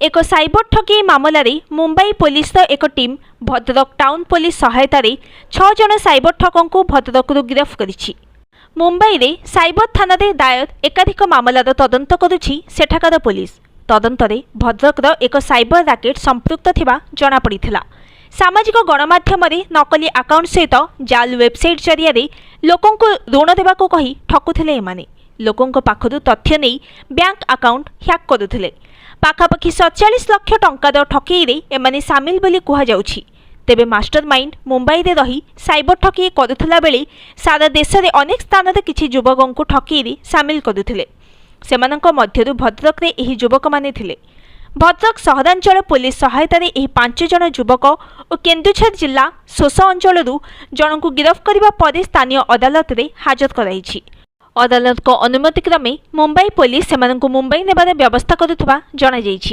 एक साइबर ठगी मामलें मुंबई पुलिस एक टीम भद्रक टाउन पुलिस सहायता 6 जन साइबर ठगों को भद्रकरू गिरफ्त करिछि। मुंबई रे साइबर थाना दायर एकाधिक मामलार तदंत करुछि सेठाकार पुलिस। तदंतरे भद्रकर एक साइबर रैकेट संपृक्त थिबा जणा पड़िथिला। सामाजिक गणमाध्यम नकली आकाउंट सहित जाल वेबसाइट जरिया लोकों को ऋण देवाको कही ठकुथिले। एमाने लोकों पाखरु तथ्य नहीं बैंक अकाउंट हैक करुथिले। पाखापाखि 47 लाख टंकार ठकई एमाने सामिल बोली कहुछि। तेबे मास्टरमाइंड मुंबई रे रही साइबर ठकई करुथिला बेले सारा देश में अनेक स्थान किछि युवकों को ठकई सामिल करुथिले। सेमानंक मध्यरु भद्रक रे एही युवक माने थिले। भद्रक सहरांचल पुलिस सहायता 5 जन युवक और केन्दुझर जिला सोसा अंचलरू जनक गिरफ्त करने पर स्थानीय अदालत रे हाजर कराइछि। अदालत को अनुमति क्रमे मुंबई पुलिस सेमानंकु मुंबई नेबार व्यवस्था करुथबा जणाଯାଇଛି।